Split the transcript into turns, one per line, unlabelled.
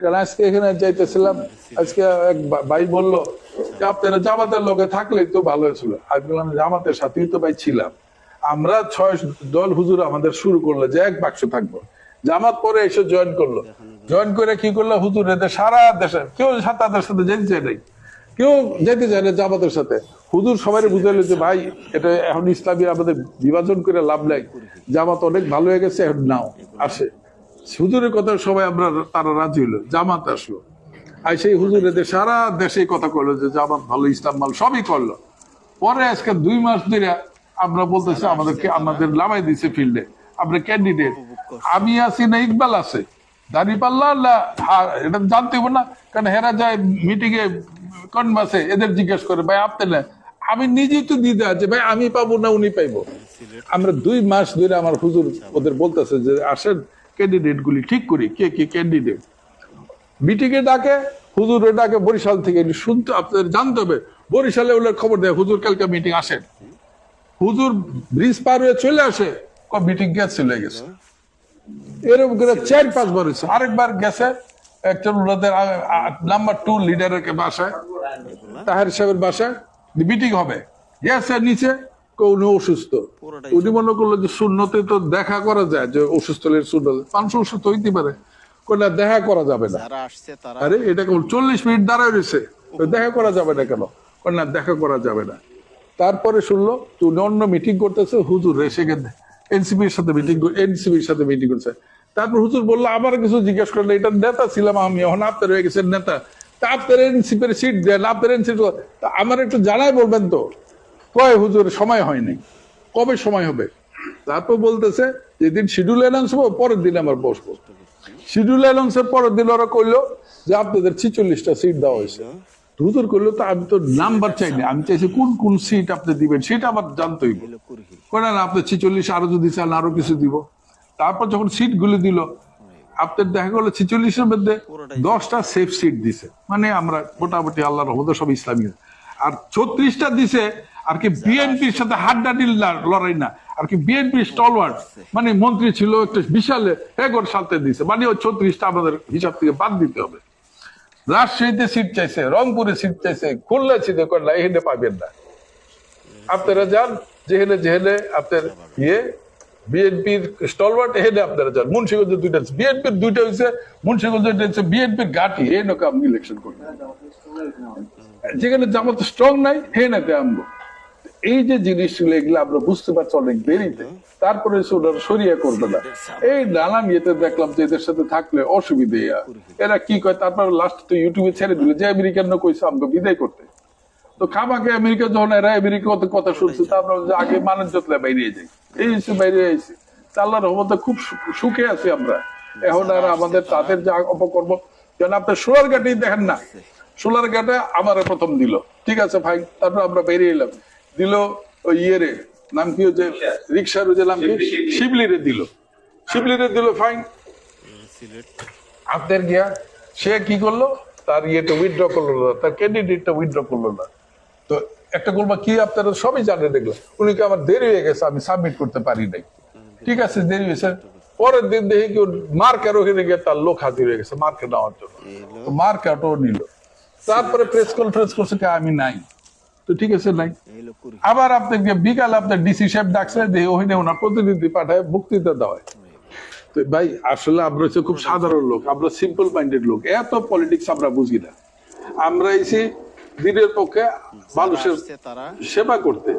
কারণ আজকে এখানে যাইতেছিলাম, আজকে এক ভাই বললো যে আপনারা জামাতের লোকে থাকলেই তো ভালো হয়েছিল। আমি বললাম জামাতের সাথেই তো ভাই ছিলাম। আমরা 6 দল হুজুর আমাদের শুরু করলো যে এক বাক্স থাকবো, জামাত পরে এসে জয়েন করলো। জয়েন করে কি করলো, হুজুর এদের সারা দেশে কেউ তাদের সাথে যেতে চায় নাই, কেউ যেতে চায় না জামাতের সাথে। হুজুর সবাই বুঝাইলো যে ভাই এটা এখন ইসলামী আমাদের বিভাজন করে লাভ নাই, জামাত অনেক ভালো হয়ে গেছে, এখন নাও আসে। হুজুরের কথা সবাই আমরা তারা রাজি হইলো, জামাত আসলো। আর সেই হুজুর এদের সারা দেশে কথা করলো যে জামাত ভালো, ইসলাম ভালো, সবই করলো। পরে আজকে 2 মাস ধরে আমরা বলতেছি আমাদেরকে, আমাদের নামাই দিছে ফিল্ডে, আমরা ক্যান্ডিডেট, আমি আছি না ইকবাল আছে, দাঁড়িপাল্লা এটা জানতে হবে না, কারণ হেরা যায় মিটিং এ কনভার্সে, এদের জিজ্ঞেস করে ভাই আপনি না, আমি নিজেই তো দিতে আছে ভাই, আমি পাবো না উনি পাইবো। আমরা 2 মাস ধরে আমার হুজুর ওদের বলতেছে যে আসেন ক্যান্ডিডেট গুলি ঠিক করি, কে কে ক্যান্ডিডেট। মিটিং এ ডাকে, হুজুর ডাকে বরিশাল থেকে, শুনতে আপনাদের জানতে হবে, বরিশালে ওদের খবর দেয় হুজুর কালকে মিটিং আসেন। হুজুর ব্রিজ পার হয়ে চলে আসে, মিটিং চলে গেছে। এরকম করে 4-5 বার হয়েছে। আরেকবার গেছে একজন ওনাদের নাম্বার 2 লিডারের বাসায়, তাহের সাহেবের বাসায় মিটিং হবে, গেছে নিচে, উনি অসুস্থ। উনি মনে করলো যে শূন্যতে তো দেখা করা যায়, যে অসুস্থ হলে শূন্য মানুষ অসুস্থ হইতে পারে, না দেখা করা যাবে না। আরে এটা কেমন 40 মিনিট দাঁড়ায় রয়েছে, দেখা করা যাবে না কেন, না দেখা করা যাবে না। তারপরে শুনলো যে উনি অন্য মিটিং করতেছে, হুজুর এসে এনসিপির সাথে মিটিং করছে। তারপর হুজুর বললো আমার কিছু জিজ্ঞেস করলে, এটা নেতা ছিলাম আমি, এখন আপনার হয়ে গেছেন নেতা, তা আপনার এনসিপির সিট দেন, আপনার এনসিপি আমার একটু জানাই বলবেন তো। কয় হুজুর সময় হয়নি, কবে সময় হবে। তারপর বলতেছে যেদিন শিডিউল অ্যানাউন্স হবো পরের দিন আমার বসবো। শিডিউল অ্যানাউন্সের পরের দিন ওরা কইলো যে আপনাদের 46টা সিট দেওয়া হয়েছে। হুজুর করলো তো আমি তো নাম্বার চাইনি, আমি চাইছি কোন কোন সিট আপনি দিবেন সেটা আমার জানতে হইব। না আপনি 46 আরো যদি চান আরো কিছু দিব। তারপর যখন সিট গুলো দিল, আপনার দেখা গেলো 46-এর মধ্যে 10টা সেফ সিট দিছে, মানে আমরা মোটামুটি আল্লাহর রহমতে সব ইসলামী। আর 36টা দিছে আর কি বিএনপির সাথে হাড্ডাহাড্ডি লড়াই না, আর কি বিএনপির স্টলওয়ার্ড মানে মন্ত্রী ছিল একটা বিশাল এগোর সাথে দিছে, মানে ওই 36টা আমাদের হিসাব থেকে বাদ দিতে হবে। রাজশাহীতে সিট চাইছে, রংপুরে সিট চাইছে, খুলনা সিট না, এখানে পাবেন না। আপনারা যান যেখানে যেখানে আপনার বিএনপির স্টলওয়ার্ড, এখানে আপনারা যান। মুন্সিগঞ্জে 2টা বিএনপির, 2টা হয়েছে মুন্সিগঞ্জে বিএনপির ঘাঁটি, এই নৌকা আপনি ইলেকশন করবেন। যেখানে জামাত স্ট্রং নাই হেনাতে আনবো। এই যে জিনিসগুলো এগুলো আমরা বুঝতে পারছি অনেক দেরিতে, তারপরে সরিয়া করবে না। এই নানান ইয়েতে দেখলাম যে এদের সাথে থাকলে অসুবিধে, এরা কি কয়, তারপর লাস্ট তো ইউটিউবে ছেড়ে দিল যে আমেরিকান কইছে আমাকে বিদায় করতে। তো খামাকে আমেরিকা যখন এরা আমেরিকা কথা শুনছে, তারপর আগে মানুষ যতলে বাইরে যাই, এই বাইরে আইসি, আল্লাহর রহমতে খুব সুখে আছি আমরা এখন। আর আমাদের তাদের যা অপকর্ম, যেন আপনার সোলারঘাটেই দেখেন না, সোলারঘাটে আমার প্রথম দিল, ঠিক আছে ভাই, তারপর আমরা বেরিয়ে এলাম, দিল ওই ইয়েরে নাম কি হচ্ছে রিক্সার যে নাম কি শিবলিরে দিল ফাইন। আপনার গিয়া সে কি করলো, তার ইয়েটা উইথড্র করলো না, তার ক্যান্ডিডেটটা উইথড্র করলো না। তো একটা করবো কি, আপনারা সবই জানেন দেখলো, উনি কি আমার দেরি হয়ে গেছে, আমি সাবমিট করতে পারি নাই, ঠিক আছে দেরি হয়েছে। পরের দিন দেখি কি মার্কার ওখানে গিয়ে তার লোক হাজির হয়ে গেছে মার্কে নেওয়ার জন্য, মার্কারও নিল। তারপরে প্রেস কনফারেন্স করছে আমি নাই, তো ঠিক আছে নাই। আবার আপনাকে বিকাল আপনার ডিসি সাহেব ডাকছে, ওখানে ওনার প্রতিনিধি পাঠায় বক্তৃতা দেওয়া হয়। তো ভাই আসলে আমরা হচ্ছে খুব সাধারণ লোক, আমরা সিম্পল মাইন্ডেড লোক, এত পলিটিক্স আমরা বুঝি না। আমরা এসে দিনের পক্ষে মানুষের সেবা করতে।